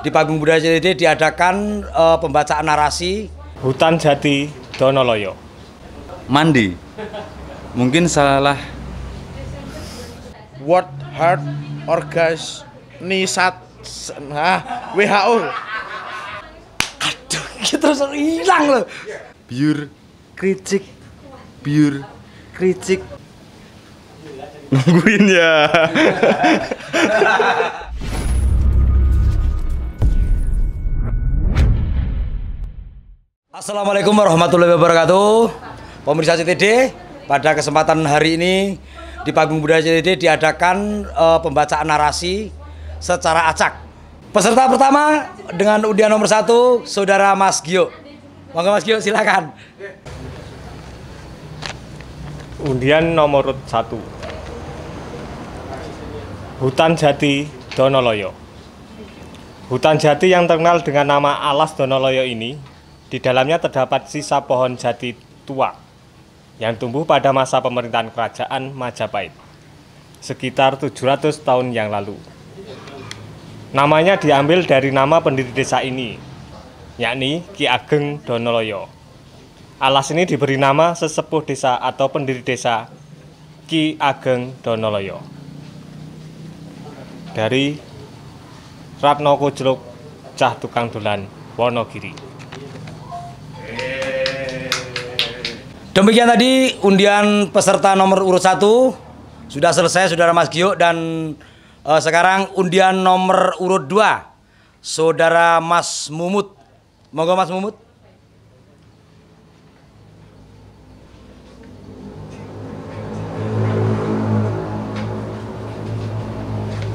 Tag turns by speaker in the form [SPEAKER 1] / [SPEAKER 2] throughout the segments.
[SPEAKER 1] Di Panggung Budaya CTD diadakan pembacaan narasi
[SPEAKER 2] Hutan Jati Donoloyo.
[SPEAKER 3] Mandi. Mungkin salah.
[SPEAKER 4] World Health Organization WHO.
[SPEAKER 1] Aduh, terus hilang loh.
[SPEAKER 3] Biur kricik. Biur kricik. Nungguin ya.
[SPEAKER 1] Assalamualaikum warahmatullahi wabarakatuh. Pemirsa CTD, pada kesempatan hari ini di Panggung Budaya CTD diadakan pembacaan narasi secara acak. Peserta pertama dengan undian nomor 1, Saudara Mas Gio. Monggo Mas Gio, silakan.
[SPEAKER 2] Undian nomor 1. Hutan Jati Donoloyo. Hutan jati yang terkenal dengan nama Alas Donoloyo ini, di dalamnya terdapat sisa pohon jati tua yang tumbuh pada masa pemerintahan Kerajaan Majapahit, sekitar 700 tahun yang lalu. Namanya diambil dari nama pendiri desa ini, yakni Ki Ageng Donoloyo. Alas ini diberi nama sesepuh desa atau pendiri desa Ki Ageng Donoloyo. Dari Ratno Kujluk Cah Tukang Dolan Wonogiri.
[SPEAKER 1] Demikian tadi undian peserta nomor urut 1 sudah selesai, Saudara Mas Gio, dan sekarang undian nomor urut 2, Saudara Mas Mumut. Monggo Mas Mumut.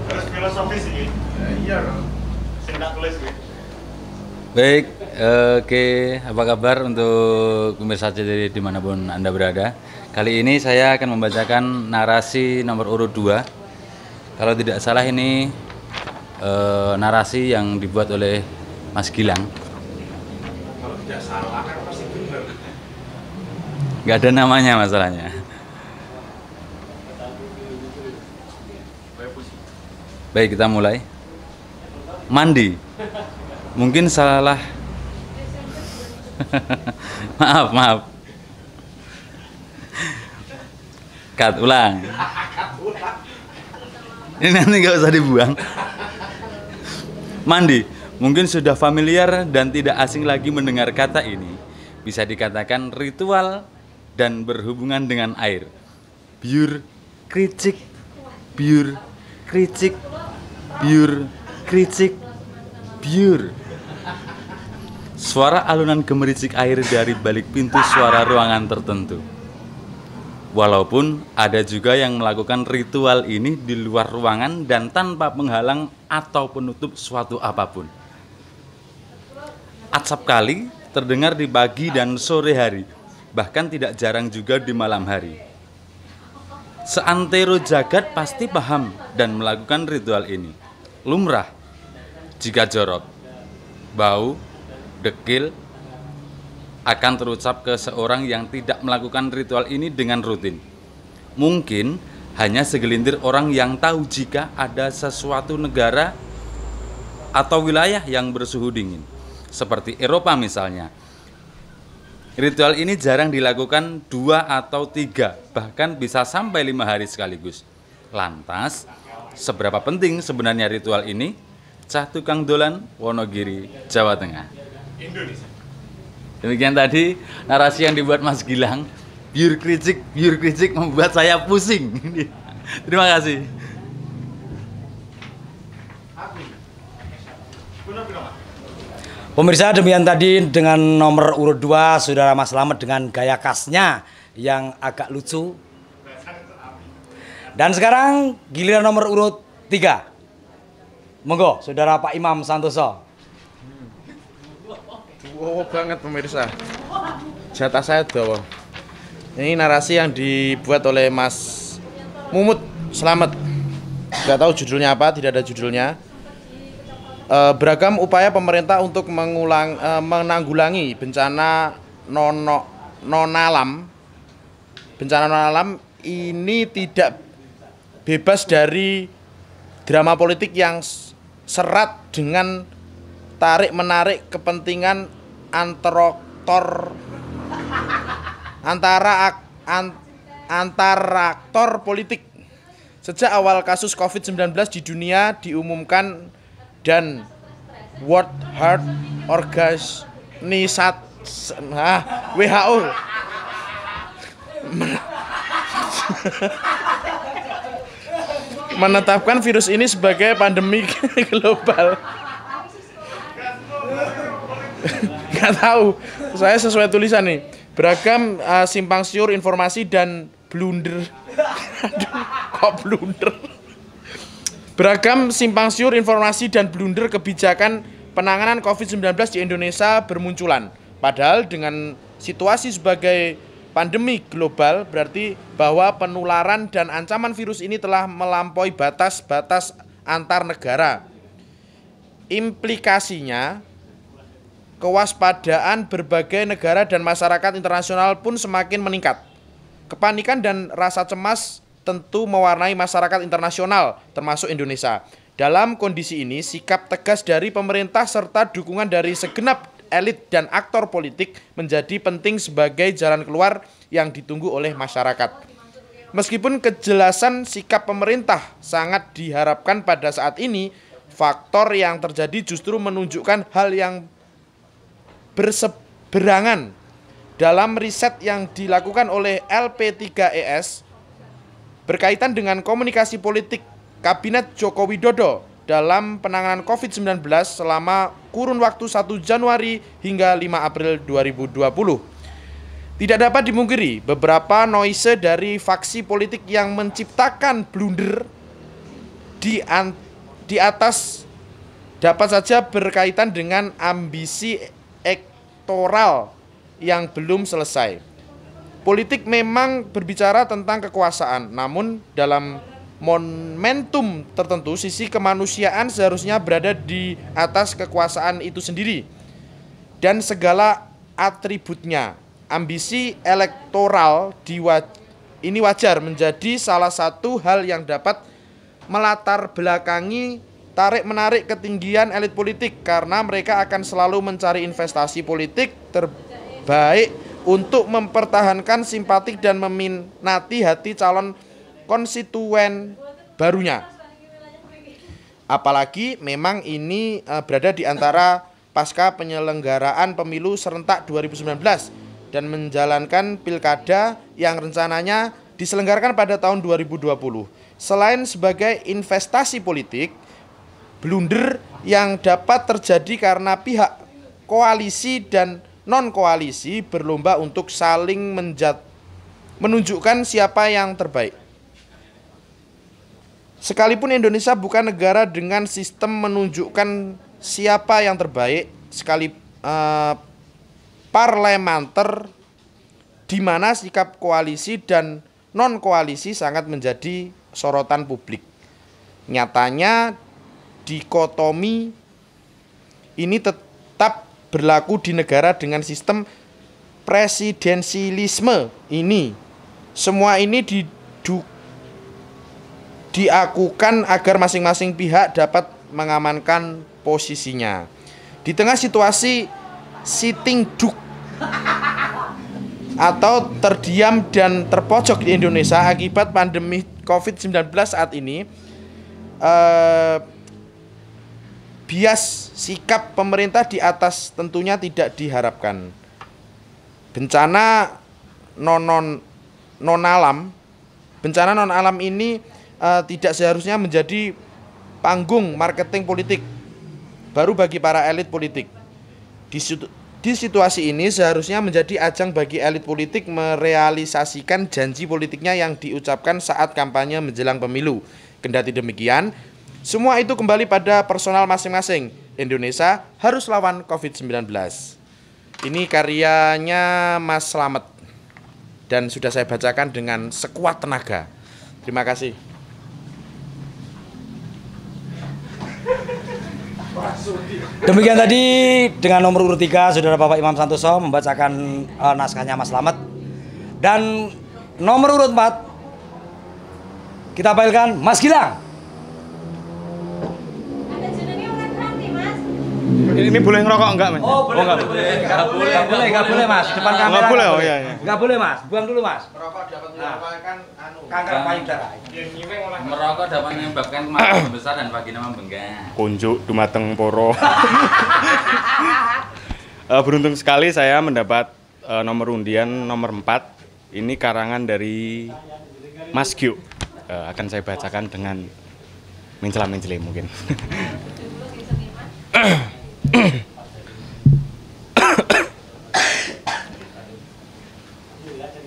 [SPEAKER 2] Terus filosofis ini. Iya dong. Sing tak tulis iki.
[SPEAKER 3] Baik, oke, apa kabar untuk pemirsa CTD dimanapun Anda berada. Kali ini saya akan membacakan narasi nomor urut 2. Kalau tidak salah ini narasi yang dibuat oleh Mas Gilang.
[SPEAKER 4] Kalau tidak salah kan pasti benar.
[SPEAKER 3] Nggak ada namanya masalahnya. Baik, kita mulai. Mandi. Mungkin salah. Maaf. Cut ulang. Ini nanti nggak usah dibuang. Mandi. Mungkin sudah familiar dan tidak asing lagi mendengar kata ini. Bisa dikatakan ritual dan berhubungan dengan air. Biur kricik. Biur kricik. Biur kricik. Biur. Suara alunan gemericik air dari balik pintu suara ruangan tertentu. Walaupun ada juga yang melakukan ritual ini di luar ruangan dan tanpa penghalang atau penutup suatu apapun. Acap kali terdengar di pagi dan sore hari, bahkan tidak jarang juga di malam hari. Seantero jagat pasti paham dan melakukan ritual ini. Lumrah jika jorok, bau, dekil akan terucap ke seorang yang tidak melakukan ritual ini dengan rutin. Mungkin hanya segelintir orang yang tahu jika ada sesuatu negara atau wilayah yang bersuhu dingin, seperti Eropa misalnya. Ritual ini jarang dilakukan 2 atau 3, bahkan bisa sampai 5 hari sekaligus. Lantas, seberapa penting sebenarnya ritual ini? Cah Tukang Dolan Wonogiri, Jawa Tengah. Indonesia. Demikian tadi narasi yang dibuat Mas Gilang. Biur kricik membuat saya pusing. Terima kasih.
[SPEAKER 1] Pemirsa, demikian tadi dengan nomor urut 2, Saudara Mas Slamet dengan gaya khasnya yang agak lucu. Dan sekarang giliran nomor urut 3. Monggo, Saudara Pak Imam Santoso.
[SPEAKER 4] Wow banget pemirsa. Jatah saya dawa. Ini narasi yang dibuat oleh Mas Mumut Slamet. Tidak tahu judulnya apa, tidak ada judulnya. Beragam upaya pemerintah untuk menanggulangi bencana non-alam. Bencana non-alam ini tidak bebas dari drama politik yang serat dengan
[SPEAKER 5] tarik-menarik kepentingan antara aktor politik. Sejak awal kasus COVID-19 di dunia diumumkan dan World Health WHO menetapkan virus ini sebagai pandemi global. Nggak tahu, saya sesuai tulisan nih. Beragam simpang siur informasi dan blunder. Aduh, kok blunder? Beragam simpang siur informasi dan blunder kebijakan penanganan COVID-19 di Indonesia bermunculan. Padahal dengan situasi sebagai pandemi global berarti bahwa penularan dan ancaman virus ini telah melampaui batas-batas antar negara. Implikasinya, kewaspadaan berbagai negara dan masyarakat internasional pun semakin meningkat. Kepanikan dan rasa cemas tentu mewarnai masyarakat internasional, termasuk Indonesia. Dalam kondisi ini, sikap tegas dari pemerintah serta dukungan dari segenap elit dan aktor politik menjadi penting sebagai jalan keluar yang ditunggu oleh masyarakat. Meskipun kejelasan sikap pemerintah sangat diharapkan pada saat ini, faktor yang terjadi justru menunjukkan hal yang berseberangan. Dalam riset yang dilakukan oleh LP3ES berkaitan dengan komunikasi politik Kabinet Joko Widodo dalam penanganan COVID-19 selama kurun waktu 1 Januari hingga 5 April 2020. Tidak dapat dimungkiri beberapa noise dari faksi politik yang menciptakan blunder di atas dapat saja berkaitan dengan ambisi elektoral yang belum selesai. Politik memang berbicara tentang kekuasaan, namun dalam momentum tertentu sisi kemanusiaan seharusnya berada di atas kekuasaan itu sendiri dan segala atributnya. Ambisi elektoral ini wajar menjadi salah satu hal yang dapat melatar belakangi tarik-menarik ketinggian elit politik karena mereka akan selalu mencari investasi politik terbaik untuk mempertahankan simpatik dan meminati hati calon konstituen barunya. Apalagi memang ini berada di antara pasca penyelenggaraan pemilu serentak 2019 dan menjalankan pilkada yang rencananya diselenggarakan pada tahun 2020. Selain sebagai investasi politik, blunder yang dapat terjadi karena pihak koalisi dan non-koalisi berlomba untuk saling menunjukkan siapa yang terbaik. Sekalipun Indonesia bukan negara dengan sistem menunjukkan siapa yang terbaik, parlementer di mana sikap koalisi dan non-koalisi sangat menjadi sorotan publik. Nyatanya dikotomi ini tetap berlaku di negara dengan sistem presidensialisme ini. Semua ini diakukan agar masing-masing pihak dapat mengamankan posisinya. Di tengah situasi sitting duck atau terdiam dan terpojok di Indonesia akibat pandemi COVID-19 saat ini, bias sikap pemerintah di atas tentunya tidak diharapkan. Bencana non alam ini tidak seharusnya menjadi panggung marketing politik baru bagi para elit politik. Di situasi ini seharusnya menjadi ajang bagi elit politik merealisasikan janji politiknya yang diucapkan saat kampanye menjelang pemilu. Kendati demikian, semua itu kembali pada personal masing-masing. Indonesia harus lawan COVID-19. Ini karyanya Mas Slamet dan sudah saya bacakan dengan sekuat tenaga. Terima kasih.
[SPEAKER 1] Demikian tadi dengan nomor urut 3 Saudara Bapak Imam Santoso membacakan naskahnya Mas Slamet. Dan nomor urut 4 kita panggilkan Mas Gilang.
[SPEAKER 6] Ada jenenge orang Ranti, Mas.
[SPEAKER 2] Ini boleh ngerokok enggak, Mas?
[SPEAKER 1] Oh, boleh,
[SPEAKER 2] enggak.
[SPEAKER 1] Enggak boleh, Mas. Depan kamera.
[SPEAKER 2] Enggak boleh, oh iya.
[SPEAKER 1] Enggak boleh, Mas. Buang dulu, Mas.
[SPEAKER 5] Merokok dapat menyebabkan
[SPEAKER 1] Kanker payudara.
[SPEAKER 3] Merokok dapat menyebabkan kematian besar dan vagina membengkak.
[SPEAKER 2] Kunjuk dumateng poro. Beruntung sekali saya mendapat nomor undian nomor 4. Ini karangan dari Mas Gyu. Akan saya bacakan dengan mencela-mencela mungkin.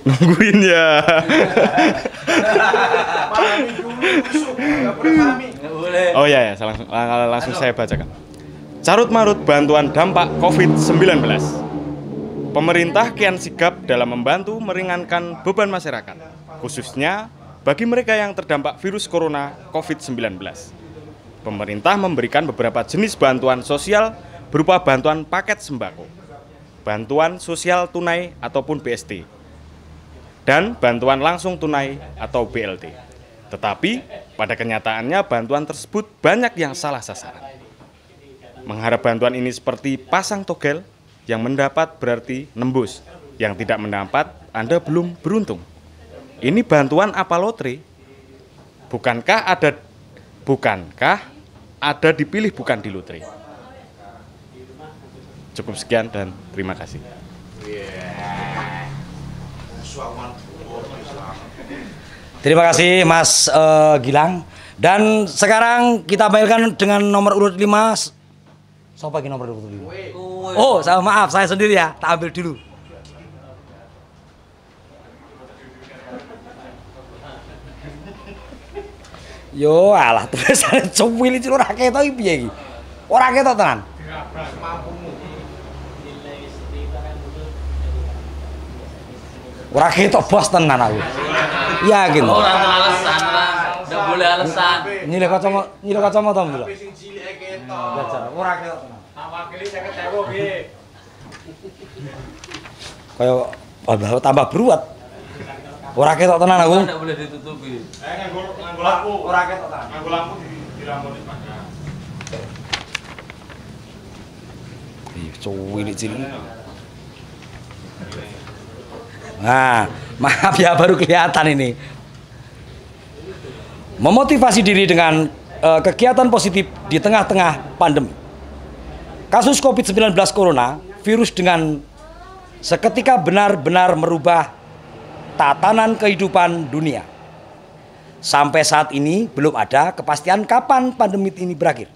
[SPEAKER 2] Nungguin ya. Oh iya ya, langsung saya bacakan. Carut marut bantuan dampak COVID-19. Pemerintah kian sigap dalam membantu meringankan beban masyarakat, khususnya bagi mereka yang terdampak virus corona COVID-19. Pemerintah memberikan beberapa jenis bantuan sosial berupa bantuan paket sembako, bantuan sosial tunai ataupun BST, dan bantuan langsung tunai atau BLT. Tetapi pada kenyataannya bantuan tersebut banyak yang salah sasaran. Mengharap bantuan ini seperti pasang togel, yang mendapat berarti nembus, yang tidak mendapat Anda belum beruntung. Ini bantuan apa lotre? Bukankah ada dipilih bukan di lotre? Cukup sekian dan terima kasih.
[SPEAKER 1] Terima kasih Mas Gilang. Dan sekarang kita mainkan dengan nomor urut 5. Siapa lagi nomor urut 5? Oh, maaf, saya sendiri ya. Tak ambil dulu. Yo, alah tulisannya cuwil iki ora ketok iki piye iki? Ora ketok tenan. Ora ketok bos tenan aku. Yakin.
[SPEAKER 3] Ora alasan, enggak boleh alasan.
[SPEAKER 1] Nyilih kacamata dulu.
[SPEAKER 5] Sing cilike ketok.
[SPEAKER 1] Ora ketok tenan.
[SPEAKER 4] Wakili 50.000 piye?
[SPEAKER 1] Kayak tambah beruat. Ora ketok tenan aku.
[SPEAKER 3] Enggak boleh ditutupi.
[SPEAKER 4] Nganggo lampu.
[SPEAKER 1] Ora ketok tenan.
[SPEAKER 4] Nganggo lampu di lampu di mana?
[SPEAKER 1] Ih, cuwil cilik. Nah, maaf ya baru kelihatan ini. Memotivasi diri dengan kegiatan positif di tengah-tengah pandemi. Kasus COVID-19 Corona, virus dengan seketika benar-benar merubah tatanan kehidupan dunia. Sampai saat ini belum ada kepastian kapan pandemi ini berakhir.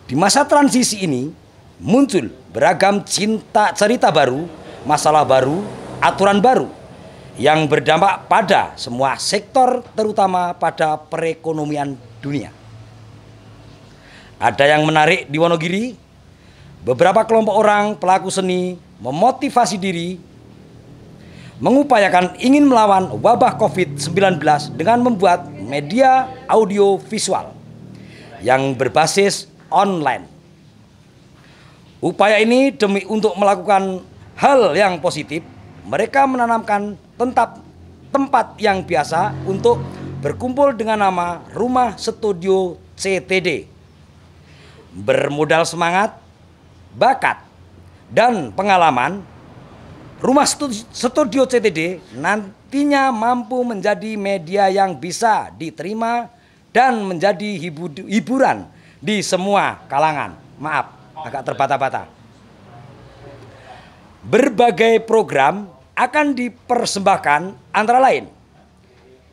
[SPEAKER 1] Di masa transisi ini muncul beragam cerita baru, masalah baru, aturan baru yang berdampak pada semua sektor, terutama pada perekonomian dunia. Ada yang menarik di Wonogiri, beberapa kelompok orang pelaku seni memotivasi diri, mengupayakan ingin melawan wabah COVID-19 dengan membuat media audio visual yang berbasis online. Upaya ini demi untuk melakukan hal yang positif, mereka menanamkan tempat yang biasa untuk berkumpul dengan nama Rumah Studio CTD. Bermodal semangat, bakat, dan pengalaman, Rumah Studio CTD nantinya mampu menjadi media yang bisa diterima dan menjadi hiburan di semua kalangan. Maaf, agak terbata-bata. Berbagai program akan dipersembahkan antara lain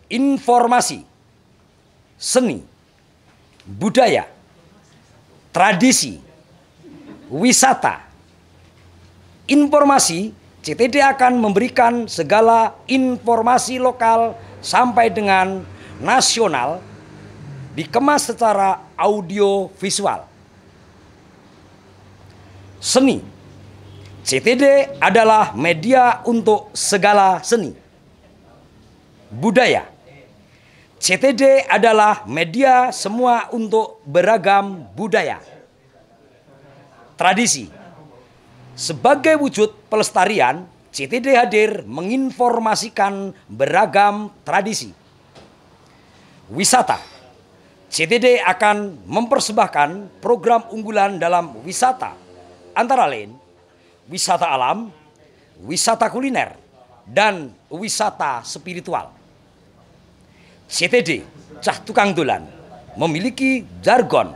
[SPEAKER 1] informasi, seni, budaya, tradisi, wisata. Informasi, CTD akan memberikan segala informasi lokal sampai dengan nasional dikemas secara audio visual. Seni, CTD adalah media untuk segala seni. Budaya, CTD adalah media semua untuk beragam budaya. Tradisi, sebagai wujud pelestarian, CTD hadir menginformasikan beragam tradisi. Wisata, CTD akan mempersembahkan program unggulan dalam wisata, antara lain wisata alam, wisata kuliner, dan wisata spiritual. CTD Cah Tukang Dolan memiliki jargon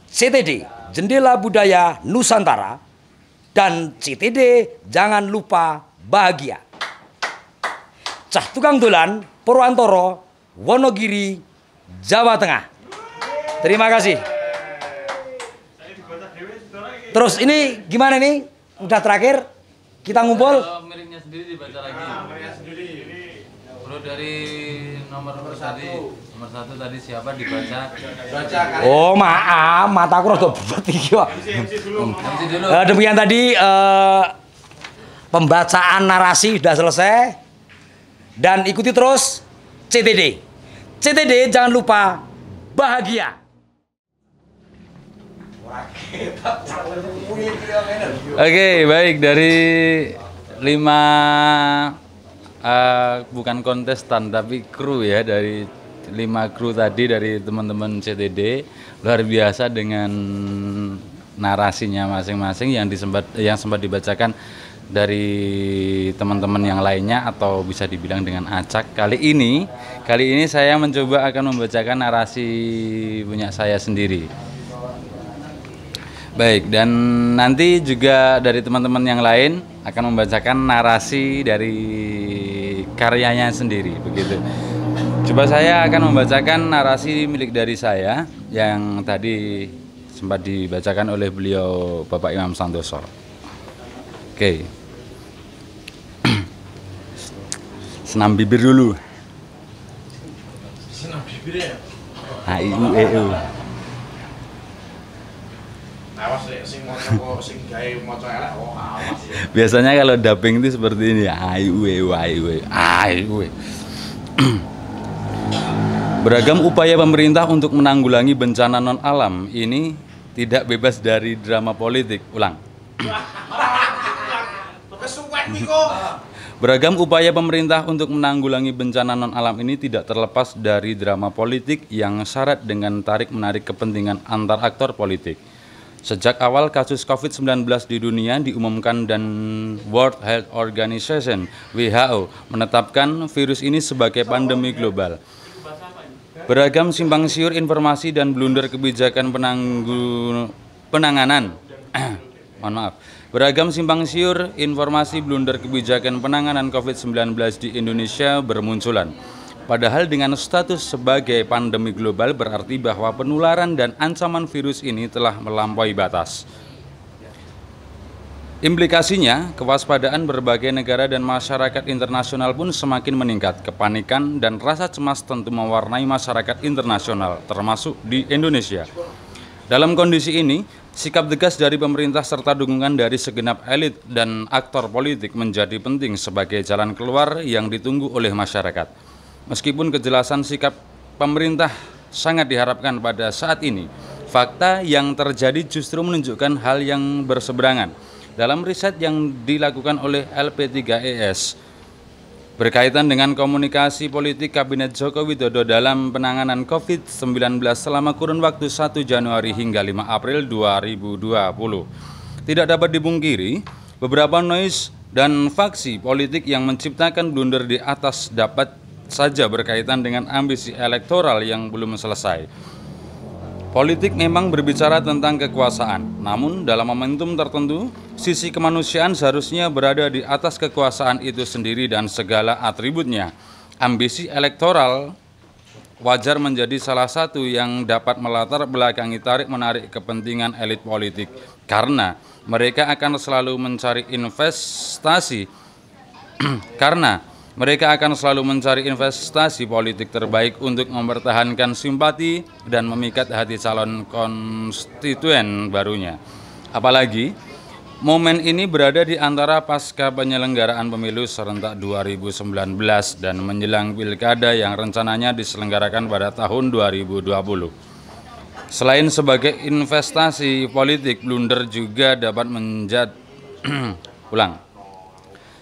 [SPEAKER 1] CTD Jendela Budaya Nusantara dan CTD Jangan Lupa Bahagia. Cah Tukang Dolan Purwantoro, Wonogiri, Jawa Tengah. Terima kasih. Terus ini gimana nih? Udah terakhir kita ngumpul.
[SPEAKER 3] Miringnya sendiri dibaca lagi. Bro dari nomor satu tadi siapa dibaca?
[SPEAKER 1] Oh maaf, mataku rada bulet iki kok. Demikian tadi pembacaan narasi sudah selesai dan ikuti terus CTD. CTD jangan lupa bahagia.
[SPEAKER 3] Oke, baik dari 5 bukan kontestan tapi kru ya, dari 5 kru tadi dari teman-teman CTD, luar biasa dengan narasinya masing-masing yang sempat dibacakan dari teman-teman yang lainnya atau bisa dibilang dengan acak. Kali ini saya mencoba akan membacakan narasi punya saya sendiri. Baik, dan nanti juga dari teman-teman yang lain akan membacakan narasi dari karyanya sendiri, begitu. Coba saya akan membacakan narasi milik dari saya yang tadi sempat dibacakan oleh beliau Bapak Imam Santoso. Oke. Senam bibir dulu.
[SPEAKER 4] Senam bibir ya?
[SPEAKER 3] HIUEU.
[SPEAKER 4] Awas sing maca sing gawe maca elek kok awas ya.
[SPEAKER 3] Biasanya kalau dubbing itu seperti ini ya, HIUEU. Beragam upaya pemerintah untuk menanggulangi bencana non alam ini tidak bebas dari drama politik. Ulang.
[SPEAKER 4] Kesuwen niku.
[SPEAKER 3] Beragam upaya pemerintah untuk menanggulangi bencana non alam ini tidak terlepas dari drama politik yang syarat dengan tarik-menarik kepentingan antar aktor politik. Sejak awal kasus COVID-19 di dunia diumumkan dan World Health Organization (WHO) menetapkan virus ini sebagai pandemi global. Beragam simpang siur informasi dan blunder kebijakan penanganan Beragam simpang siur informasi blunder kebijakan penanganan COVID-19 di Indonesia bermunculan. Padahal dengan status sebagai pandemi global berarti bahwa penularan dan ancaman virus ini telah melampaui batas. Implikasinya, kewaspadaan berbagai negara dan masyarakat internasional pun semakin meningkat. Kepanikan dan rasa cemas tentu mewarnai masyarakat internasional, termasuk di Indonesia. Dalam kondisi ini, sikap tegas dari pemerintah serta dukungan dari segenap elit dan aktor politik menjadi penting sebagai jalan keluar yang ditunggu oleh masyarakat. Meskipun kejelasan sikap pemerintah sangat diharapkan pada saat ini, fakta yang terjadi justru menunjukkan hal yang berseberangan. Dalam riset yang dilakukan oleh LP3ES berkaitan dengan komunikasi politik Kabinet Joko Widodo dalam penanganan COVID-19 selama kurun waktu 1 Januari hingga 5 April 2020. Tidak dapat dipungkiri, beberapa noise dan faksi politik yang menciptakan blunder di atas dapat saja berkaitan dengan ambisi elektoral yang belum selesai. Politik memang berbicara tentang kekuasaan, namun dalam momentum tertentu, sisi kemanusiaan seharusnya berada di atas kekuasaan itu sendiri dan segala atributnya. Ambisi elektoral wajar menjadi salah satu yang dapat melatar belakangi tarik-menarik kepentingan elit politik, karena mereka akan selalu mencari investasi politik terbaik untuk mempertahankan simpati dan memikat hati calon konstituen barunya. Apalagi, momen ini berada di antara pasca penyelenggaraan pemilu serentak 2019 dan menjelang pilkada yang rencananya diselenggarakan pada tahun 2020. Selain sebagai investasi politik, blunder juga dapat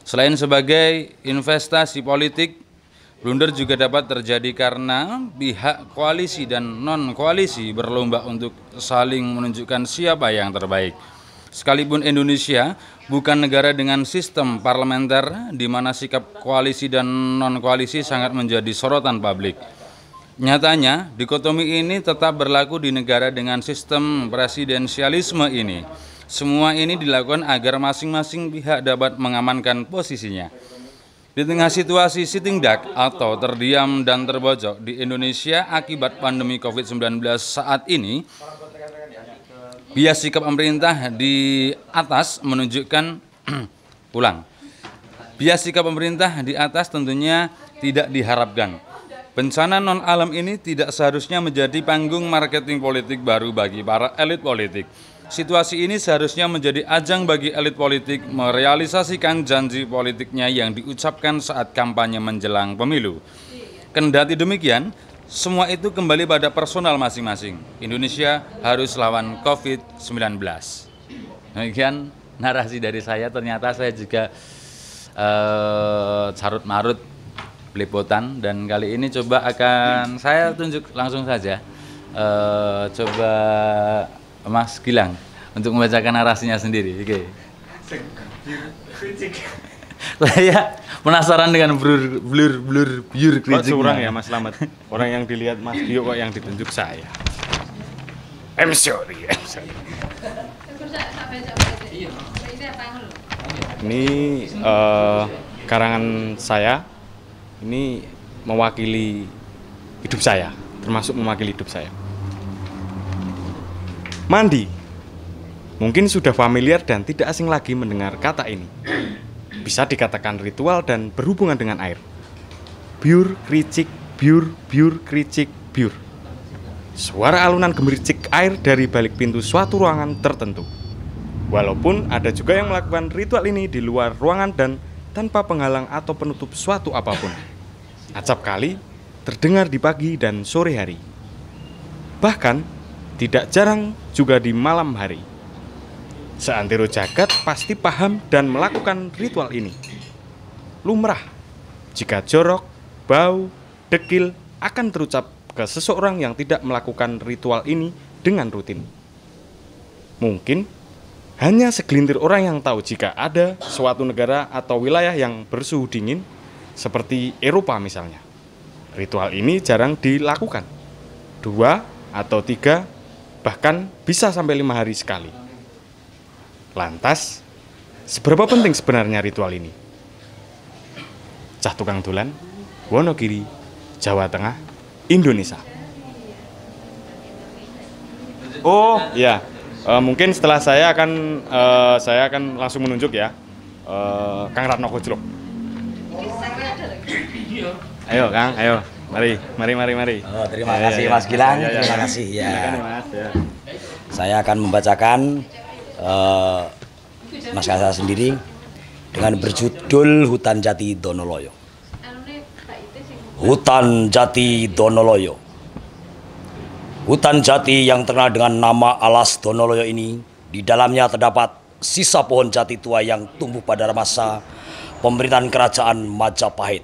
[SPEAKER 3] Selain sebagai investasi politik, Blunder juga dapat terjadi karena pihak koalisi dan non-koalisi berlomba untuk saling menunjukkan siapa yang terbaik. Sekalipun Indonesia bukan negara dengan sistem parlementer di mana sikap koalisi dan non-koalisi sangat menjadi sorotan publik. Nyatanya, dikotomi ini tetap berlaku di negara dengan sistem presidensialisme ini. Semua ini dilakukan agar masing-masing pihak dapat mengamankan posisinya. Di tengah situasi sitting duck atau terdiam dan terbojok di Indonesia akibat pandemi COVID-19 saat ini, bias sikap pemerintah di atas menunjukkan bias sikap pemerintah di atas tentunya tidak diharapkan. Bencana non-alam ini tidak seharusnya menjadi panggung marketing politik baru bagi para elit politik. Situasi ini seharusnya menjadi ajang bagi elit politik merealisasikan janji politiknya yang diucapkan saat kampanye menjelang pemilu. Kendati demikian, semua itu kembali pada personal masing-masing. Indonesia harus lawan COVID-19. Demikian narasi dari saya. Ternyata saya juga carut-marut belepotan, dan kali ini coba akan saya tunjuk langsung saja. Coba Mas Gilang untuk membacakan narasinya sendiri. Oke. Saya penasaran dengan blur kritiknya.
[SPEAKER 2] Curang ya Mas Slamet. Orang yang dilihat Mas Gio kok yang ditunjuk saya. I'm sorry. Ini karangan saya. Ini mewakili hidup saya, termasuk mewakili hidup saya. Mandi. Mungkin sudah familiar dan tidak asing lagi mendengar kata ini. Bisa dikatakan ritual dan berhubungan dengan air. Biur, kricik, biur, biur, kricik, biur. Suara alunan gemericik air dari balik pintu suatu ruangan tertentu. Walaupun ada juga yang melakukan ritual ini di luar ruangan dan tanpa penghalang atau penutup suatu apapun. Acap kali terdengar di pagi dan sore hari. Bahkan tidak jarang juga di malam hari. Seantero jagat pasti paham dan melakukan ritual ini. Lumrah jika jorok, bau, dekil akan terucap ke seseorang yang tidak melakukan ritual ini dengan rutin. Mungkin hanya segelintir orang yang tahu jika ada suatu negara atau wilayah yang bersuhu dingin, seperti Eropa misalnya. Ritual ini jarang dilakukan. 2 atau 3, bahkan bisa sampai 5 hari sekali. Lantas, seberapa penting sebenarnya ritual ini? Cah Tukang Dolan, Wonogiri, Jawa Tengah, Indonesia. Oh, ya. Mungkin setelah saya akan langsung menunjuk ya, Kang Ratno Kojlok. Ayo Kang, ayo, mari.
[SPEAKER 1] Oh, terima kasih Mas Gilang, terima kasih ya. Saya akan membacakan naskah saya sendiri dengan berjudul Hutan Jati Donoloyo. Hutan Jati Donoloyo. Hutan jati yang terkenal dengan nama Alas Donoloyo ini, di dalamnya terdapat sisa pohon jati tua yang tumbuh pada masa pemerintahan kerajaan Majapahit.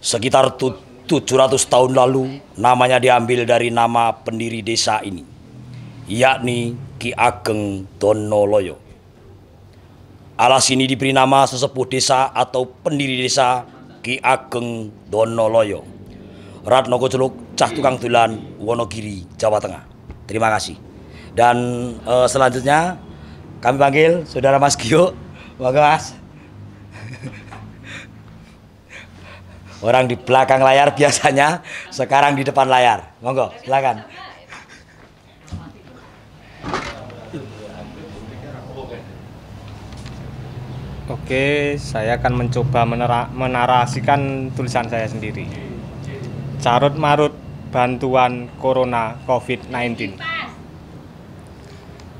[SPEAKER 1] Sekitar 700 tahun lalu, namanya diambil dari nama pendiri desa ini, yakni Ki Ageng Donoloyo. Alas ini diberi nama sesepuh desa atau pendiri desa Ki Ageng Donoloyo, Ratno Kojlok, Cah Tukang Dolan, Wonogiri, Jawa Tengah. Terima kasih. Dan selanjutnya kami panggil Saudara Mas Gio. Monggo Mas. Orang di belakang layar biasanya, sekarang di depan layar. Monggo, silakan.
[SPEAKER 2] Oke, saya akan mencoba menarasikan tulisan saya sendiri. Carut marut bantuan Corona COVID-19.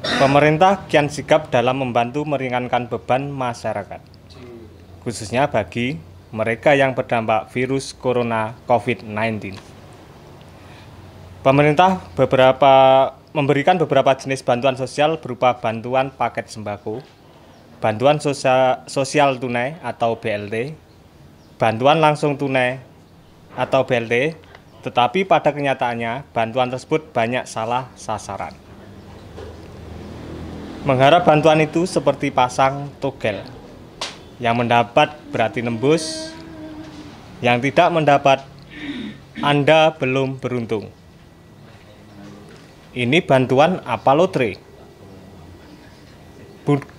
[SPEAKER 2] Pemerintah kian sigap dalam membantu meringankan beban masyarakat, khususnya bagi mereka yang terdampak virus Corona COVID-19. Pemerintah memberikan beberapa jenis bantuan sosial berupa bantuan paket sembako, bantuan sosial tunai atau BLT, bantuan langsung tunai atau BLT, tetapi pada kenyataannya bantuan tersebut banyak salah sasaran. Mengharap bantuan itu seperti pasang togel, yang mendapat berarti nembus, yang tidak mendapat Anda belum beruntung. Ini bantuan apa lotre?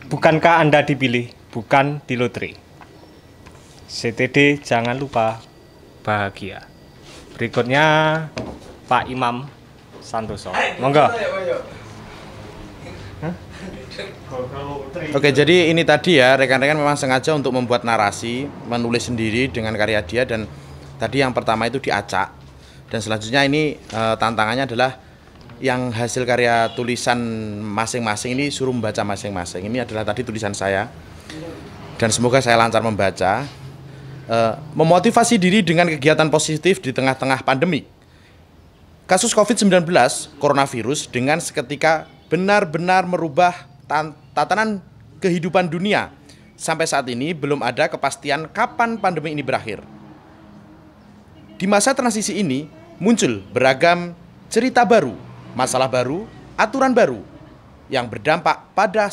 [SPEAKER 2] Bukankah Anda dipilih, bukan di lotre? CTD jangan lupa bahagia. Berikutnya Pak Imam Santoso. Monggo.
[SPEAKER 5] Oke, jadi ini tadi ya, rekan-rekan memang sengaja untuk membuat narasi, menulis sendiri dengan karya dia, dan tadi yang pertama itu diacak, dan selanjutnya ini tantangannya adalah yang hasil karya tulisan masing-masing ini suruh membaca masing-masing. Ini adalah tadi tulisan saya, dan semoga saya lancar membaca. Memotivasi diri dengan kegiatan positif di tengah-tengah pandemi. Kasus COVID-19, coronavirus, dengan seketika benar-benar merubah tatanan kehidupan dunia. Sampai saat ini belum ada kepastian kapan pandemi ini berakhir. Di masa transisi ini muncul beragam cerita baru, masalah baru, aturan baru yang berdampak pada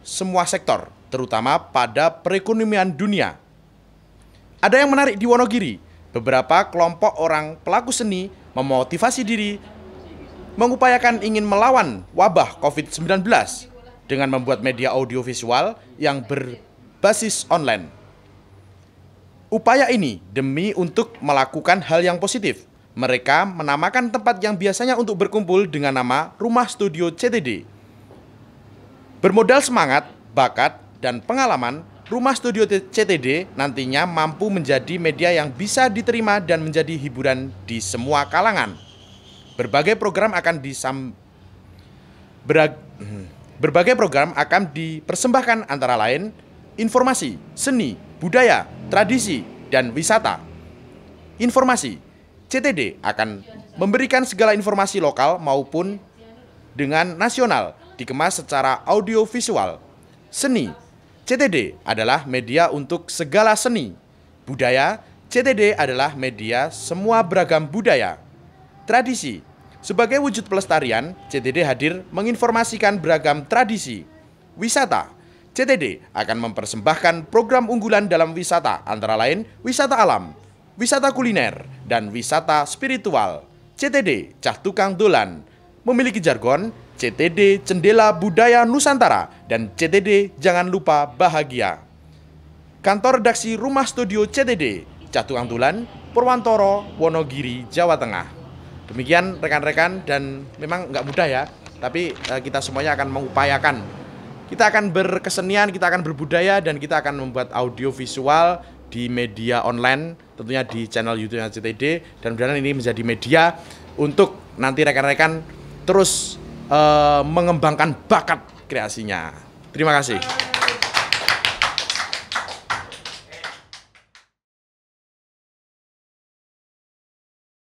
[SPEAKER 5] semua sektor, terutama pada perekonomian dunia. Ada yang menarik di Wonogiri, beberapa kelompok orang pelaku seni memotivasi diri mengupayakan ingin melawan wabah COVID-19 dengan membuat media audiovisual yang berbasis online. Upaya ini demi untuk melakukan hal yang positif. Mereka menamakan tempat yang biasanya untuk berkumpul dengan nama Rumah Studio CTD. Bermodal semangat, bakat, dan pengalaman, Rumah Studio CTD nantinya mampu menjadi media yang bisa diterima dan menjadi hiburan di semua kalangan. Berbagai program akan dipersembahkan antara lain informasi, seni, budaya, tradisi, dan wisata. Informasi, CTD akan memberikan segala informasi lokal maupun dengan nasional, dikemas secara audiovisual. Seni, CTD adalah media untuk segala seni. Budaya, CTD adalah media semua beragam budaya. Tradisi, sebagai wujud pelestarian, CTD hadir menginformasikan beragam tradisi. Wisata, CTD akan mempersembahkan program unggulan dalam wisata, antara lain wisata alam, wisata kuliner, dan wisata spiritual. CTD, Cah Tukang Dolan, memiliki jargon CTD Cendela Budaya Nusantara dan CTD Jangan Lupa Bahagia. Kantor redaksi Rumah Studio CTD, Cah Tukang Dolan, Purwantoro, Wonogiri, Jawa Tengah. Demikian rekan-rekan, dan memang nggak mudah ya, tapi kita semuanya akan mengupayakan. Kita akan berkesenian, kita akan berbudaya, dan kita akan membuat audio visual di media online, tentunya di channel YouTube CTD, dan mudah-mudahan ini menjadi media untuk nanti rekan-rekan terus mengembangkan bakat kreasinya. Terima kasih.